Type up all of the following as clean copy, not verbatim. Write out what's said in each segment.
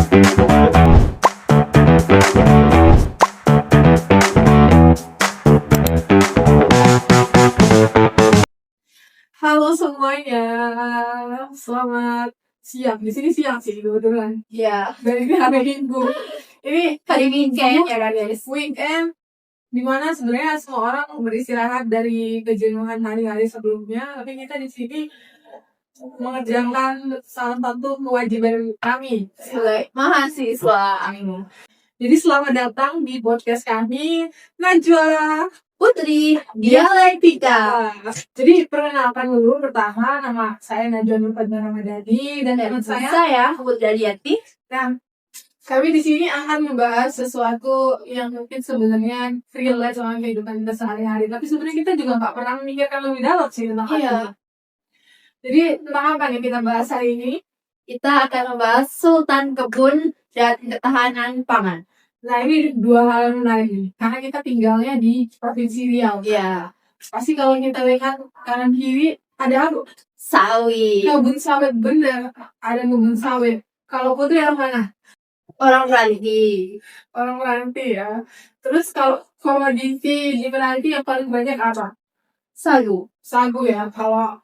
Halo semuanya, selamat siang. Di sini siang sih kebetulan. Ya, Dan ini hari Minggu. Ini hari weekend ya kan guys. weekend, dimana sebenarnya semua orang beristirahat dari kejenuhan hari-hari sebelumnya. Tapi kita di sini mengerjakan salah satu kewajiban kami. Sebagai mahasiswa Jadi selamat datang di podcast kami, Najwa Putri Dialektika. Jadi perkenalkan dulu, pertama nama saya Najwa Nurfadna Ramadhani dan teman saya Putri Diati. Nah, kami di sini akan membahas sesuatu yang mungkin sebenarnya relate sama kehidupan kita sehari-hari. Tapi sebenarnya kita juga nggak pernah memikirkan lebih dalam sih tentang hal ini. Jadi tentang apa yang kita bahas hari ini? Kita akan membahas Sultan Kebun dan Ketahanan Pangan. Nah, ini dua hal yang menarik nih. Karena kita tinggalnya di Provinsi Riau. Ya, Pasti kalau kita lihat kanan kiri ada apa? sawit. Kebun sawit, bener. Ada kebun sawit. Kalau Putri orang mana? Orang Ranti. Orang Meranti ya. Terus kalau komoditi di Meranti yang paling banyak apa? Sagu. Sagu ya. Kalau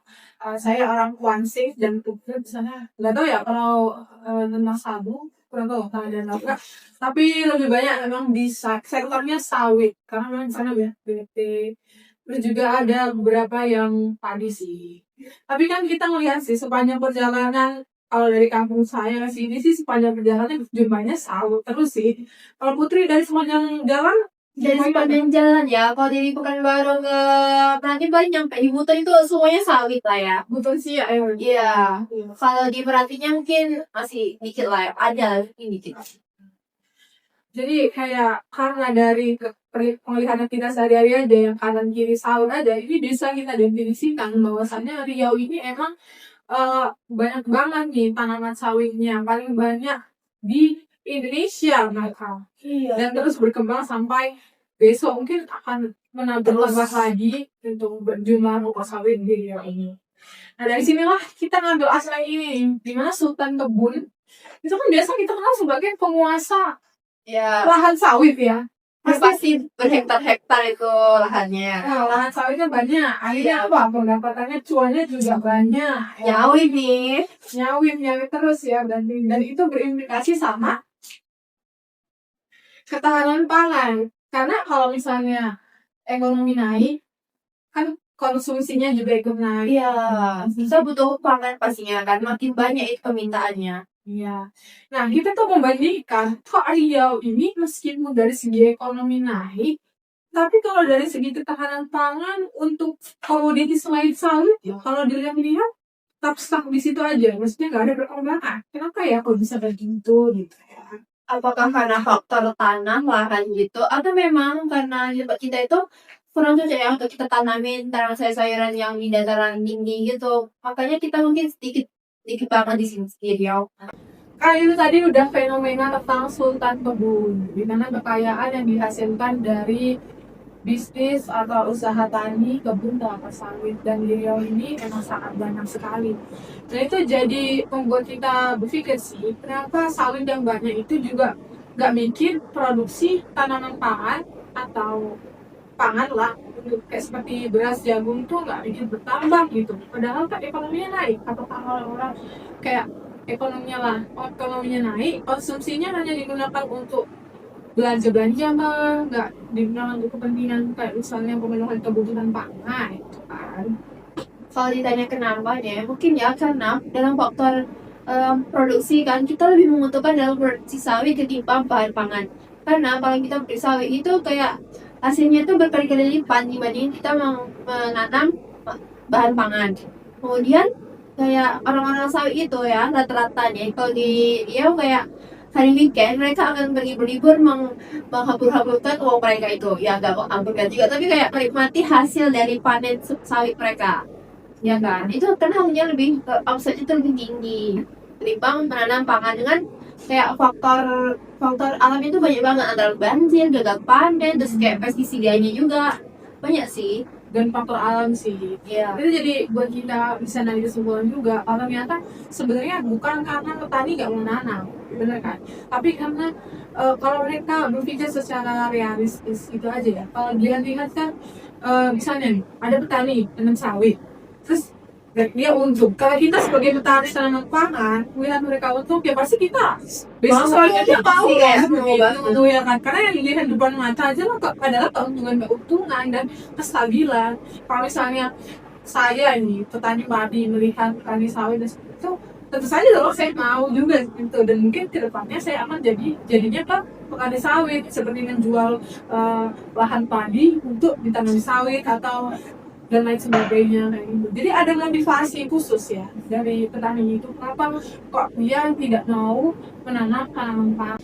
saya orang Kuansing dan Putri di sana nggak tahu ya kalau tentang sagu kurang tahu kalau ada apa. Tapi lebih banyak memang di sektornya sawit karena memang di sana ya BT. Terus juga ada beberapa yang padi sih. Tapi kan kita ngelihat sih sepanjang perjalanan kalau dari kampung saya ke sini sih sepanjang perjalanan jumlahnya sawit terus sih. Kalau Putri dari sepanjang jalan Dari sepanjang jalan ya, kalau dari Pekanbaru ke Meranti paling nyampe di hutan itu semuanya sawit lah ya. betul sih ya. Iya. Kalau di Merantinya mungkin masih dikit lah ya. Ada ini dikit. Jadi kayak karena dari penglihatan kita sehari-hari aja yang kanan kiri sawit aja, ini bisa kita definisikan bahwasannya Riau ini emang banyak banget nih tanaman sawitnya, paling banyak di Indonesia mereka. Iya. Dan terus berkembang sampai besok mungkin akan menambah lagi untuk jumlah ruko sawit di Riau ini. Nah dari sinilah kita ngambil aspek ini, dimana Sultan Kebun itu kan biasa kita kenal sebagai penguasa Ya, lahan sawit ya. pasti berhektar-hektar itu lahannya. Nah, lahan sawitnya banyak. Akhirnya apa? Pendapatannya cuannya juga banyak. Nyawit nih. Nyawit terus ya. Dan itu berimplikasi sama ketahanan pangan. Karena kalau misalnya ekonomi naik, kan konsumsinya juga ikut naik. Iya, kita butuh pangan pastinya kan, makin banyak itu permintaannya. Iya. Nah, kita tuh membandingkan kok Riau ini meskipun dari segi ekonomi naik, tapi kalau dari segi ketahanan pangan untuk komoditi selain sawit, ya kalau dilihat tetap stuck di situ aja. Maksudnya nggak ada perkembangan. Kenapa ya kok bisa kayak gitu ya? Apakah karena faktor tanah, lahan gitu, atau memang karena kita itu kurang cocok ya untuk kita tanamin tanam sayur-sayuran yang di dataran tinggi gitu. Makanya kita mungkin sedikit banget di sini di Riau. Itu tadi udah fenomena tentang Sultan Kebun, di mana kekayaan yang dihasilkan dari bisnis atau usaha tani kebun kelapa sawit dan di Riau ini emang sangat banyak sekali. Nah itu jadi membuat kita berpikir sih, kenapa sawit yang banyak itu juga nggak bikin produksi tanaman pangan atau pangan lah untuk kayak seperti beras jagung tuh nggak bikin bertambah gitu. Padahal kan ekonominya naik. Apakah orang-orang kayak ekonominya naik, konsumsinya hanya digunakan untuk belanja mah nggak digunakan untuk kepentingan kayak misalnya pemenuhan kebutuhan pangan gitu kan. Kalau ditanya kenapa ya, mungkin ya karena dalam faktor produksi kan kita lebih membutuhkan dalam produksi sawit ketimbang bahan pangan. Karena kalau kita beli sawit itu kayak hasilnya itu berkali-kali lipat dibanding kita menanam bahan pangan. Kemudian kayak orang-orang sawit itu ya rata-rata nih kalau di dia kayak hari weekend mereka akan pergi berlibur menghambur-hamburkan uang mereka itu ya nggak menghamburkan juga tapi kayak menikmati hasil dari panen sawit mereka ya kan itu kan harganya lebih omsetnya itu lebih tinggi ketimbang menanam pangan dengan kayak faktor alam itu banyak banget antara banjir, gagal panen, terus kayak pestisidanya juga banyak sih. dan faktor alam sih. Iya. Itu jadi buat kita bisa narik kesimpulan juga kalau ternyata sebenarnya bukan karena petani nggak mau nanam, bener kan? Tapi karena kalau mereka berpikir secara realistis itu aja ya. Kalau dia lihat kan misalnya nih, ada petani tanam sawit, terus dia untung. Kalau kita sebagai petani tanaman pangan, melihat mereka untung, ya pasti kita besok Mau, soalnya dia mau pasti ya, kayak mau begitu ya kan. Karena yang dilihat depan mata aja lah adalah keuntungan dan kestabilan. Kalau misalnya saya ini petani padi melihat petani sawit dan itu tentu saja dong saya mau juga gitu, dan mungkin kedepannya saya akan jadinya kan petani sawit seperti menjual lahan padi untuk ditanami sawit atau dan lain sebagainya kayak gitu. Jadi ada motivasi khusus ya dari petani itu kenapa kok dia tidak mau menanam tanaman pangan.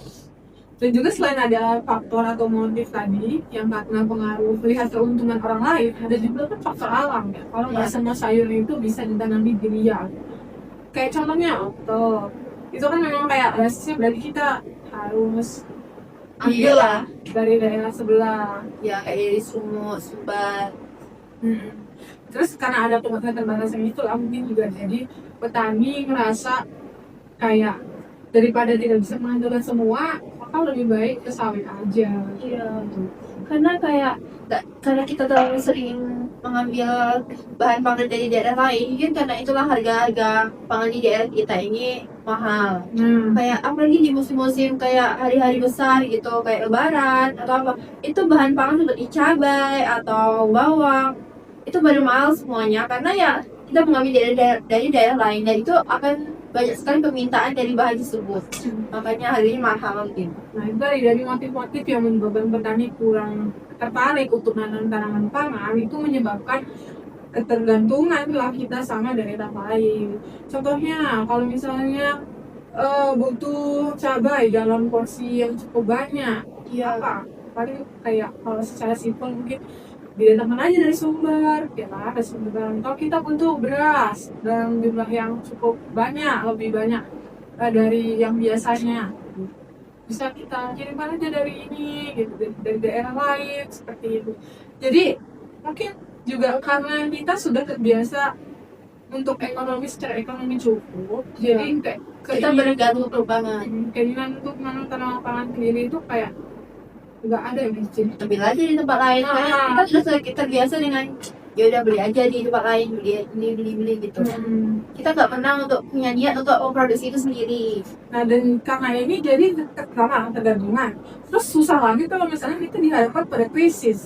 Dan juga selain ada faktor atau motif tadi yang karena pengaruh melihat keuntungan orang lain, ada juga kan faktor alam ya. Kalau nggak semua sayur itu bisa ditanami di liar. Kayak contohnya otot, itu kan memang kayak rasanya berarti kita harus ambil lah dari daerah sebelah. Ya kayak dari Sumut, Sumbar. Terus karena ada pembatasan itu lah mungkin juga jadi petani ngerasa kayak daripada tidak bisa mengandalkan semua, maka lebih baik ke sawit aja. Iya tuh. Karena kayak karena kita terlalu sering mengambil bahan pangan dari daerah lain, mungkin karena itulah harga-harga pangan di daerah kita ini mahal. Kayak apalagi di musim-musim kayak hari-hari besar gitu, kayak lebaran atau apa, itu bahan pangan seperti cabai atau bawang itu baru mahal semuanya karena ya kita mengambil dari daerah lain dan itu akan banyak sekali permintaan dari bahan tersebut, makanya harganya mahal gitu. Nah itu dari motif-motif yang menyebabkan petani kurang tertarik untuk nanam tanaman pangan itu menyebabkan ketergantungan lah kita sama daerah lain. Contohnya kalau misalnya butuh cabai dalam porsi yang cukup banyak, apa? Paling kayak kalau secara simpel mungkin didatangkan aja dari sumber, ya lah dari sumber. Kalau kita butuh beras dalam jumlah yang cukup banyak, lebih banyak dari yang biasanya, bisa kita kirimkan aja dari ini, gitu, dari daerah lain seperti itu. Jadi mungkin juga karena kita sudah terbiasa untuk secara ekonomi cukup, jadi kayak Kita bergantung perubahan. keinginan untuk menanam tanaman pangan sendiri itu kayak nggak ada yang izin. Ambil aja di tempat lain karena kita sudah terbiasa dengan ya udah beli aja di tempat lain, beli gitu. Kita nggak pernah untuk punya niat untuk memproduksi itu sendiri. Nah dan karena ini jadi karena tergantungan, terus susah lagi kalau misalnya kita dihadapkan pada krisis.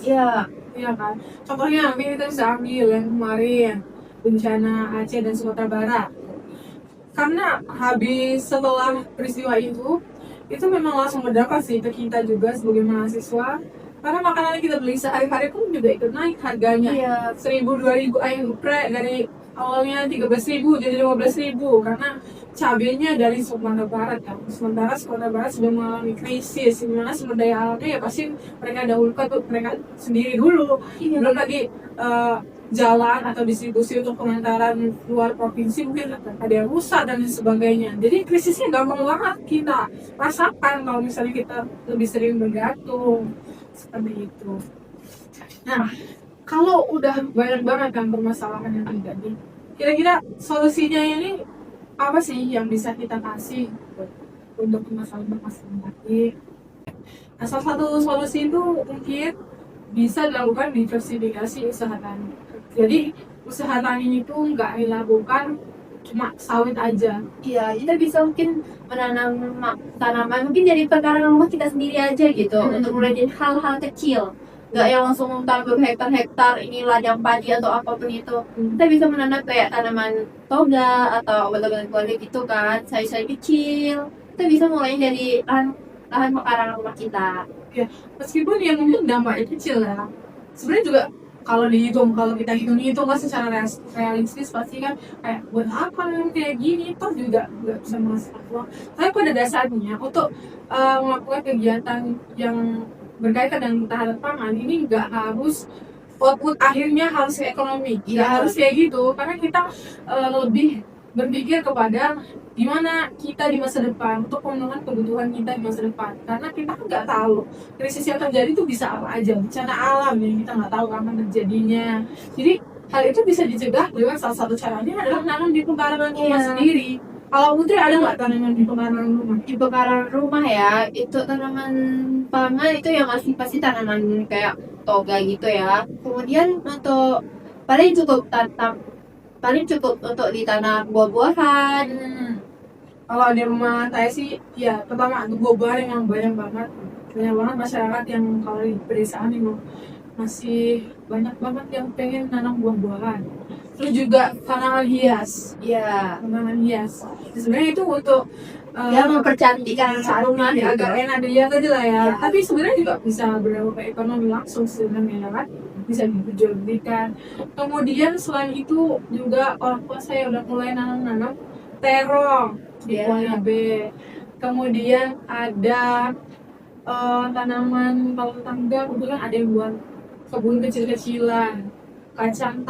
Iya kan, contohnya ini kita bisa ambil yang kemarin bencana Aceh dan Sumatera Barat. Karena habis setelah peristiwa itu memang langsung berdampak sih ke kita juga sebagai mahasiswa. Karena makanan yang kita beli sehari-hari pun juga ikut naik harganya. 1.000, 2.000 dari awalnya 13.000 jadi 15.000 karena cabenya dari Sumatera Barat kan. Sementara Sumatera Barat sudah mengalami krisis, dimana sumber daya alamnya ya pasti mereka dahulukan untuk mereka sendiri dulu. Belum lagi jalan atau distribusi untuk pengantaran luar provinsi mungkin ada yang rusak dan sebagainya. Jadi krisisnya gampang banget kita rasakan kalau misalnya kita lebih sering bergantung seperti itu. Nah, kalau udah banyak banget kan permasalahan yang terjadi, kira-kira solusinya ini apa sih yang bisa kita kasih untuk permasalahan tadi? Nah, salah satu solusi itu mungkin bisa dilakukan diversifikasi usaha tani. Jadi usaha tani itu nggak dilakukan cuma sawit aja. Iya, kita bisa mungkin menanam tanaman mungkin dari pekarangan rumah kita sendiri aja gitu, untuk mulai dari hal-hal kecil. Nggak yang langsung tanam hektar-hektar ini ladang padi atau apapun itu. Kita bisa menanam kayak tanaman toga atau obat-obatan keluarga gitu kan, sayur-sayur kecil. Kita bisa mulai dari lahan pekarangan rumah kita. Ya, meskipun ya mungkin dampaknya kecil ya. Sebenarnya juga kalau kita hitung secara realistis pasti kan kayak buat apa kayak gini toh juga nggak bisa menghasilkan uang. Tapi pada dasarnya untuk melakukan kegiatan yang berkaitan dengan ketahanan pangan ini nggak harus output akhirnya harus ekonomi, nggak harus kayak gitu karena kita lebih berpikir kepada gimana kita di masa depan untuk memenuhi kebutuhan kita di masa depan, karena kita kan nggak tahu krisis yang terjadi itu bisa apa aja, bencana alam yang kita nggak tahu kapan terjadinya. Jadi hal itu bisa dicegah dengan salah satu caranya adalah nanam di pekarangan rumah Iya. sendiri. Kalau Putri ada nggak tanaman di pekarangan rumah? Di pekarangan rumah ya, itu tanaman pangan itu yang pasti tanaman kayak toga gitu ya. Kemudian untuk paling cukup untuk ditanam buah-buahan. Kalau di rumah saya sih, ya pertama untuk buah-buahan yang banyak banget masyarakat yang kalau di pedesaan ini masih banyak banget yang pengen nanam buah-buahan. Terus juga tanaman hias, Ya, sebenarnya itu untuk ya mempercantikkan rumah ya, gitu. agak enak dilihat aja lah ya. Ya. Tapi sebenarnya juga bisa berdampak ekonomi langsung sebenarnya kan, bisa diperjualbelikan. Kemudian selain itu juga orang tua saya udah mulai nanam terong di Ya. Kuala B. Kemudian ada tanaman kalau tangga kebetulan ada yang buat kebun kecil-kecilan, kacang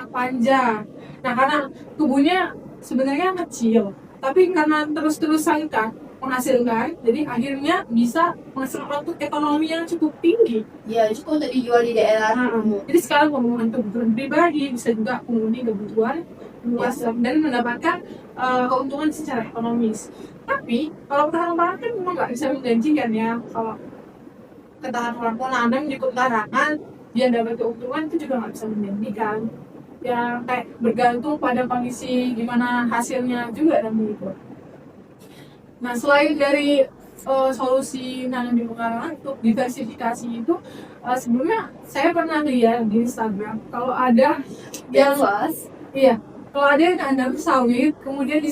panjang. Nah, karena kebunnya sebenarnya kecil, tapi karena terus-terusan kan menghasilkan, jadi akhirnya bisa menghasilkan untuk ekonomi yang cukup tinggi. Ya, cukup untuk dijual di daerah. Jadi sekarang pemenuhan kebutuhan pribadi bisa juga memenuhi kebutuhan luas dan mendapatkan keuntungan secara ekonomis. Tapi kalau ketahanan pangan kan memang nggak bisa menjanjikan ya. Kalau ketahanan pangan nanam di pekarangan dia dapat keuntungan itu juga nggak bisa menjanjikan. Ya kayak bergantung pada kondisi gimana hasilnya juga dan begitu. Nah, selain dari solusi nanam di pekarangan untuk diversifikasi itu, sebelumnya saya pernah lihat di Instagram kalau ada yang iya, kalau ada yang nanam sawit kemudian di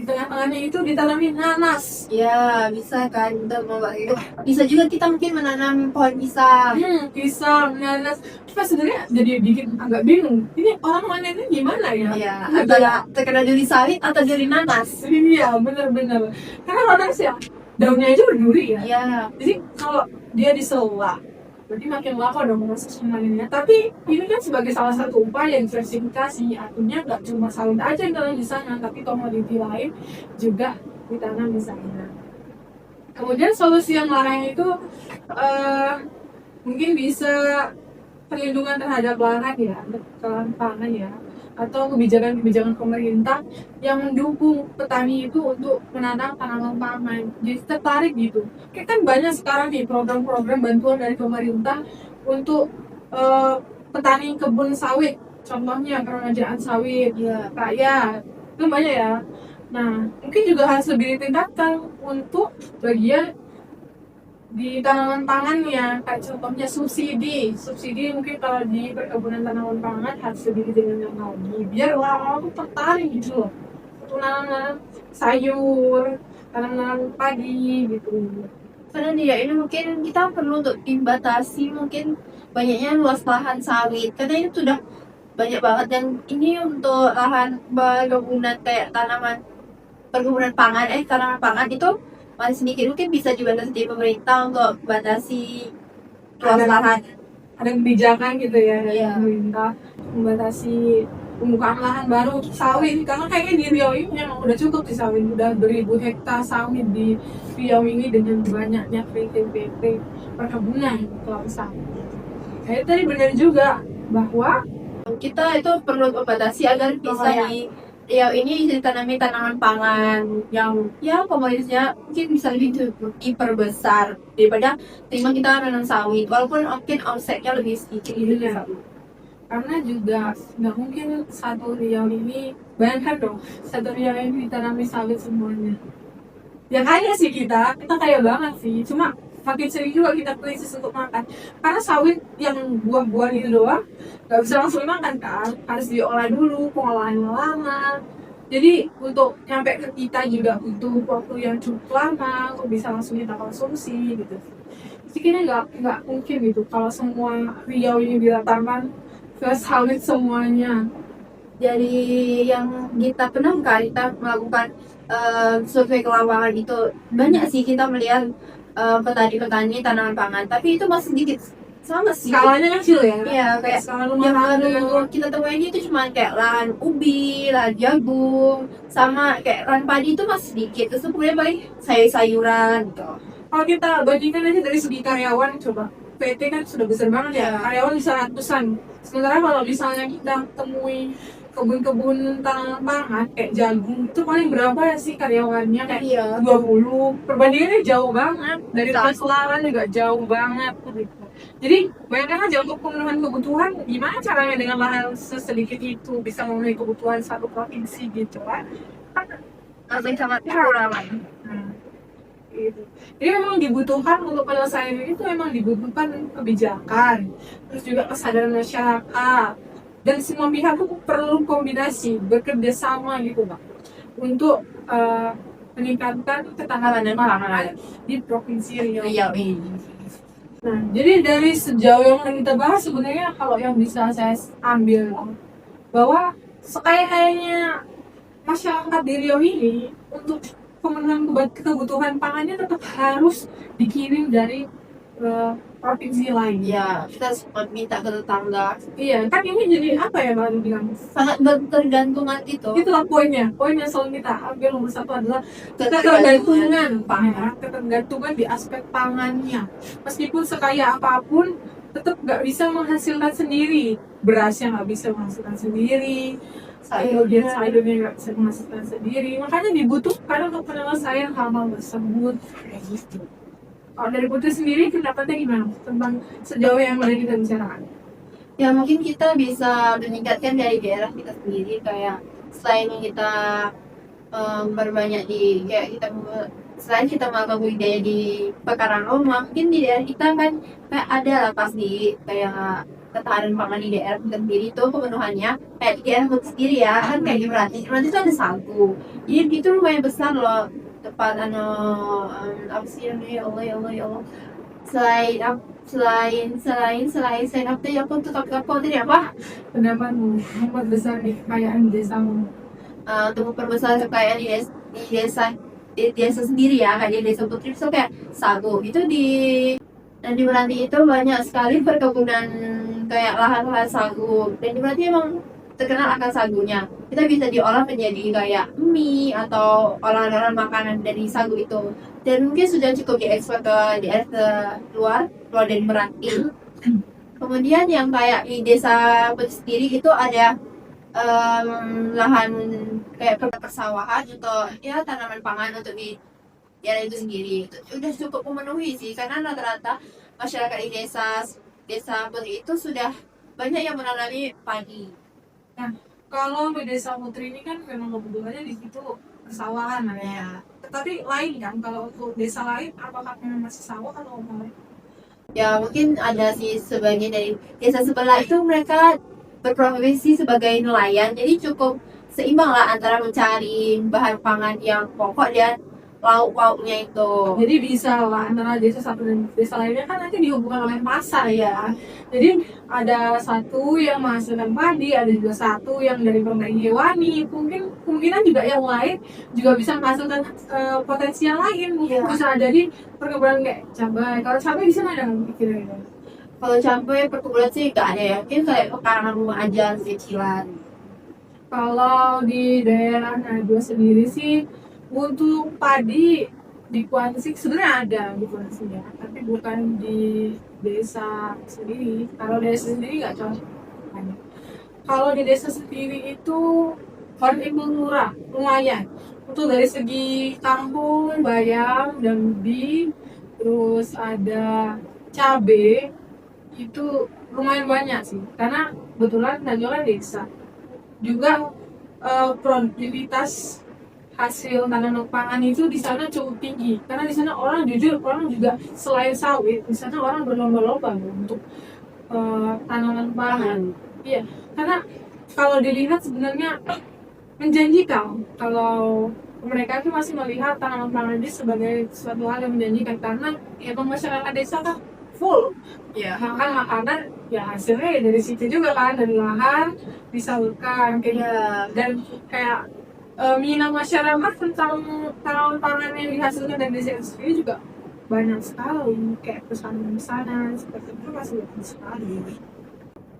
tengah-tengahnya itu ditanamin nanas. Ya, bisa kan untuk membuat itu. Bisa juga kita mungkin menanam pohon pisang. Pisang, nanas. Cuma sebenarnya jadi bikin agak bingung. Ini orang manennya gimana ya? Ya, antara terkena duri sawit atau duri nanas. Iya, benar-benar. Karena nanas ya daunnya aja berduri ya. Ya, Jadi kalau dia disela, berarti makin lama dong proses pemanennya. Tapi ini kan sebagai salah satu upaya diversifikasi, artinya nggak cuma sawit aja yang tanam di sana, tapi komoditi lain juga ditanam di sana. Kemudian solusi yang lain itu mungkin bisa perlindungan terhadap lahan ya, ketahanan pangan ya, atau kebijakan-kebijakan pemerintah yang mendukung petani itu untuk menanam tanaman pangan. Jadi tertarik gitu. Kayak kan banyak sekarang nih program-program bantuan dari pemerintah untuk petani kebun sawit. Contohnya kerajaan sawit, ya, rakyat, itu banyak ya. Nah, mungkin juga harus lebih ditingkatkan untuk bagian di tanaman pangannya, kayak contohnya subsidi mungkin kalau di perkebunan tanaman pangan harus lebih didengarkan lagi biar orang-orang tuh tertarik gitu loh untuk nanam sayur, tanam padi gitu. karena dia ini mungkin kita perlu untuk dibatasi mungkin banyaknya luas lahan sawit karena ini sudah banyak banget dan ini untuk lahan perkebunan kayak tanaman pangan itu masih sedikit. Mungkin bisa juga dari pemerintah untuk batasi luas lahan. Ada kebijakan gitu ya dari Iya. pemerintah membatasi pembukaan lahan baru untuk sawit, karena kayaknya di Riau ini memang udah cukup di sawit, udah beribu hektar sawit di Riau ini dengan banyaknya PT perkebunan kalau sawit. Kayak tadi benar juga bahwa Kita itu perlu membatasi agar bisa ini ditanami tanaman pangan yang ya komoditasnya mungkin bisa lebih diperbesar daripada terima kita nanam sawit walaupun mungkin omsetnya lebih sedikit gitu. Iya. Karena juga nggak mungkin satu Riau ini, bayangkan dong satu Riau ini ditanami sawit semuanya. Ya kaya sih kita kaya banget sih, cuma makin sering juga kita krisis untuk makan karena sawit yang buah-buahan itu doang nggak bisa langsung dimakan kan, harus diolah dulu, pengolahannya lama. Jadi untuk nyampe ke kita juga butuh waktu yang cukup lama untuk bisa langsung kita konsumsi gitu. Jadi kayaknya nggak mungkin gitu kalau semua Riau ini dilatarkan ke sawit semuanya. Dari yang kita pernah kita melakukan survei ke lapangan itu banyak sih kita melihat petani-petani tanaman pangan tapi itu masih sedikit sama sih. Skalanya kecil ya. Iya, kayak skala rumah yang tangga. baru kita temuin itu cuma kayak lahan ubi, lahan jagung, sama kayak lahan padi itu masih sedikit. Terus kemudian paling sayur-sayuran gitu. Kalau kita bandingkan aja dari segi karyawan, coba PT kan sudah besar banget ya, Iya. karyawan bisa ratusan. Sementara kalau misalnya kita temui kebun-kebun tanaman pangan kayak jagung, itu paling berapa ya sih karyawannya, kayak Iya. 20. Perbandingannya jauh banget, dari Tak. pengeluaran juga jauh banget gitu. Jadi bayangkan aja untuk pemenuhan kebutuhan, gimana caranya dengan lahan sesedikit itu bisa memenuhi kebutuhan satu provinsi gitu kan? Masih sangat kekurangan. Gitu. Jadi memang dibutuhkan untuk penyelesaian ini tuh memang dibutuhkan kebijakan, terus juga kesadaran masyarakat, dan semua pihak tuh perlu kombinasi bekerja sama gitu Pak untuk meningkatkan ketahanan pangan di provinsi Riau. Iya, ini. Nah, jadi dari sejauh yang kita bahas sebenarnya kalau yang bisa saya ambil bahwa sekaya-kayanya masyarakat di Riau ini untuk pemenuhan kebutuhan pangannya tetap harus dikirim dari provinsi lain. Ya, kita sempat minta ke tetangga. Iya, kan ini jadi apa ya Mbak bilang? Sangat bertergantungan gitu. Itulah poinnya. Poin yang selalu kita ambil nomor satu adalah ketergantungan pangan, ketergantungan di aspek pangannya. Meskipun sekaya apapun, tetap nggak bisa menghasilkan sendiri. Berasnya nggak bisa menghasilkan sendiri, sayurnya nggak bisa menghasilkan sendiri. Makanya dibutuhkan untuk penyelesaian hal-hal tersebut. Kayak gitu. Kalau dari Putri sendiri, pendapatnya gimana tentang sejauh yang boleh kita bicarakan? Ya mungkin kita bisa meningkatkan dari daerah kita sendiri, kayak selain kita berbanyak di kayak kita selain kita melakukan budidaya di pekarangan rumah, mungkin di daerah kita kan kayak ada lah pasti kayak ketahanan pangan di daerah kita sendiri itu pemenuhannya kayak di daerah kita sendiri ya kan kayak di Meranti itu ada sagu, jadi itu lumayan besar loh tempat apa sih namanya, ya Allah selain apa ya, aku tetap tadi apa Pendapatmu membuat besar di kekayaan desamu? untuk memperbesar kekayaan di desa sendiri ya, kayak di desa Putri itu kayak sagu itu dan di Meranti itu banyak sekali perkebunan kayak lahan-lahan sagu, dan di Meranti emang terkenal akan sagunya. Kita bisa diolah menjadi kayak mie atau olahan-olahan makanan dari sagu itu, dan mungkin sudah cukup diekspor ke daerah ke luar dari Meranti. Kemudian yang kayak di desa Putri sendiri itu ada lahan kayak persawahan atau ya tanaman pangan untuk di daerah itu sendiri, itu udah cukup memenuhi sih, karena rata-rata masyarakat di desa Putri itu sudah banyak yang menanami padi. Kalau di desa Putri ini kan memang kebetulannya di situ persawahan ya. Tetapi lain kan, kalau untuk desa lain apakah memang masih sawah atau apa? Ya mungkin ada sih sebagian dari desa sebelah itu mereka berprofesi sebagai nelayan, jadi cukup seimbang lah antara mencari bahan pangan yang pokok dan lauk-lauknya itu. Jadi bisa lah antara desa satu dan desa lainnya kan nanti dihubungkan oleh pasar ya. Jadi ada satu yang menghasilkan padi, ada juga satu yang dari pemberi hewani. Mungkin kemungkinan juga yang lain juga bisa menghasilkan potensi yang lain. Mungkin Iya. bisa jadi perkebunan kayak cabai. Kalau cabai di sana ada nggak kira-kira? Kalau cabai perkebunan sih nggak ada ya, mungkin kayak pekarangan rumah aja kecilan. Kalau di daerah Najwa sendiri sih untuk padi di Kuansik sebenarnya ada di Kuansik ya, tapi bukan di desa sendiri. Kalau desa sendiri nggak cocok. Kalau di desa sendiri itu hortikultura murah, lumayan. Untuk dari segi kangkung, bayam, dan ubi, terus ada cabe, itu lumayan banyak sih. Karena kebetulan Najwa kan desa. Juga produktivitas hasil tanaman pangan itu di sana cukup tinggi, karena di sana orang juga selain sawit, di sana orang berlomba-lomba untuk tanaman pangan. Iya, karena kalau dilihat sebenarnya menjanjikan, kalau mereka itu masih melihat tanaman pangan ini sebagai suatu hal yang menjanjikan, karena emang masyarakat desa kan full ya makan makanan ya, hasilnya ya dari situ juga kan, dari lahan disalurkan kayak dan kayak minat masyarakat tentang tanaman pangan yang dihasilkan dari desa itu sendiri juga banyak sekali, kayak pesanan-pesanan seperti itu masih banyak sekali.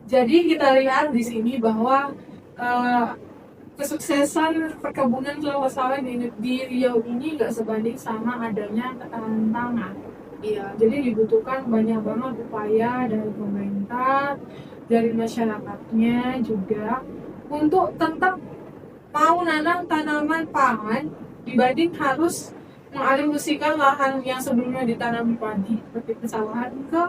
Jadi kita lihat di sini bahwa eh, kesuksesan perkebunan kelapa sawit di Riau ini nggak sebanding sama adanya ketahanan pangan. Iya. Jadi dibutuhkan banyak banget upaya dari pemerintah, dari masyarakatnya juga untuk tetap mau nanam tanaman pangan dibanding harus mengalihfungsikan lahan yang sebelumnya ditanam padi seperti pesawahan ke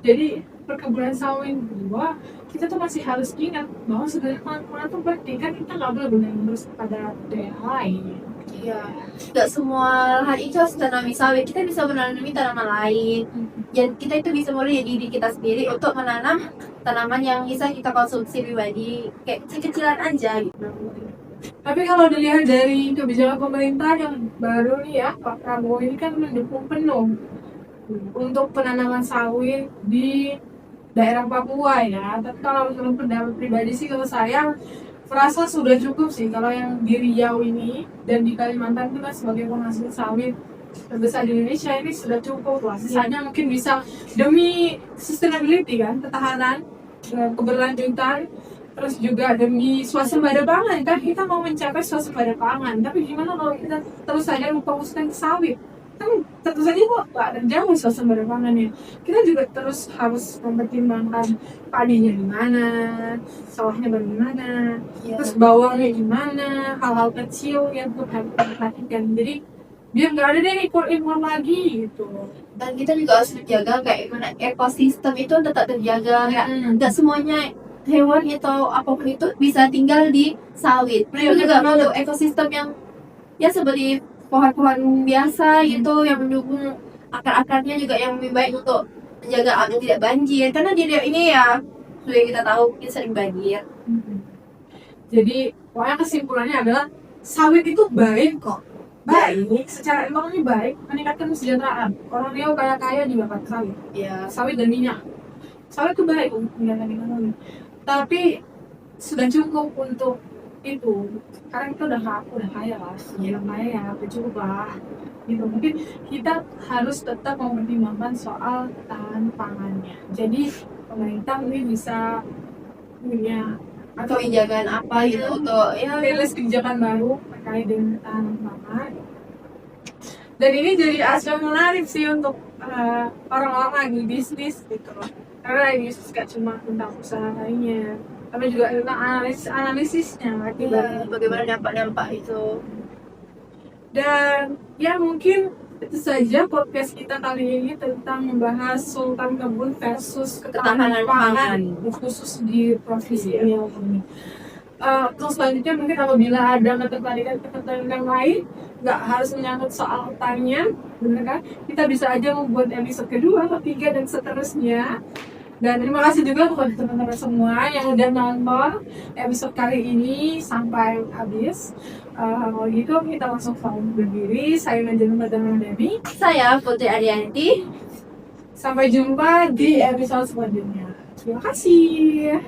jadi perkebunan sawit gua. Kita tuh masih harus ingat bahwa sebenarnya pangan tuh penting, kan kita nggak boleh bergantung terus pada daerah lain. Iya, nggak semua lahan itu harus tanami sawit. Kita bisa menanami tanaman lain. Dan kita itu bisa mulai dari diri kita sendiri untuk menanam tanaman yang bisa kita konsumsi pribadi, kayak kecil-kecilan aja gitu. Tapi kalau dilihat dari kebijakan pemerintah yang baru nih ya, Pak Prabowo ini kan mendukung penuh untuk penanaman sawit di daerah Papua ya. Tapi kalau menurut pendapat pribadi sih, kalau saya merasa sudah cukup sih kalau yang di Riau ini dan di Kalimantan itu kan sebagai penghasil sawit terbesar di Indonesia, ini sudah cukup lah. Sisanya mungkin bisa demi sustainability kan, ketahanan, keberlanjutan, terus juga demi swasembada pangan kan, kita mau mencapai swasembada pangan. Tapi gimana kalau kita terus saja memfokuskan ke sawit? Kan tentu saja kok gak ada jauh swasembada pangannya. Kita juga terus harus mempertimbangkan padinya di mana, sawahnya bagaimana, Iya. terus bawangnya gimana, hal-hal kecil yang harus diperhatikan. Jadi biar nggak ada deh impor lagi gitu. Dan kita juga harus menjaga kayak mana ekosistem itu tetap terjaga, kayak nggak semuanya hewan atau apapun itu bisa tinggal di sawit. Mereka juga perlu ekosistem yang ya seperti pohon-pohon biasa gitu, yang mendukung akar-akarnya juga yang lebih baik untuk menjaga agar tidak banjir. Karena di Riau ini ya sudah kita tahu kita sering banjir. Jadi pokoknya kesimpulannya adalah sawit itu baik kok. Baik, secara ekonomi baik, meningkatkan kesejahteraan. Orang Riau kaya-kaya juga pakai sawit. Ya. Sawit dan minyak. Sawit itu baik untuk meningkatkan ekonomi. Tapi sudah cukup untuk itu. Sekarang kita udah kaya lah. Udah kaya ya, udah cukup lah. Gitu. Mungkin kita harus tetap mempertimbangkan soal ketahanan pangannya. Jadi pemerintah ini bisa punya Atau kebijakan apa gitu untuk ya rilis kebijakan baru terkait dengan ketahanan pangan. Dan ini jadi aspek menarik sih untuk orang-orang lagi bisnis gitu loh. Karena bisnis gak cuma tentang usaha lainnya, tapi juga tentang analisisnya akibatnya. bagaimana dampak-dampak itu. Dan ya mungkin itu saja podcast kita kali ini tentang membahas Sultan Kebun versus ketahanan pangan khusus di provinsi Riau ini. Terus selanjutnya mungkin apabila ada ketertarikan lain, nggak harus menyangkut soal pertanian, bener kan? Kita bisa aja membuat episode kedua, ketiga, dan seterusnya. Dan terima kasih juga kepada teman-teman semua yang udah nonton episode kali ini sampai habis. Kalau gitu kita langsung berdiri. Saya Najwa Dewi. Saya Putri Arianti. Sampai jumpa di episode selanjutnya. Terima kasih.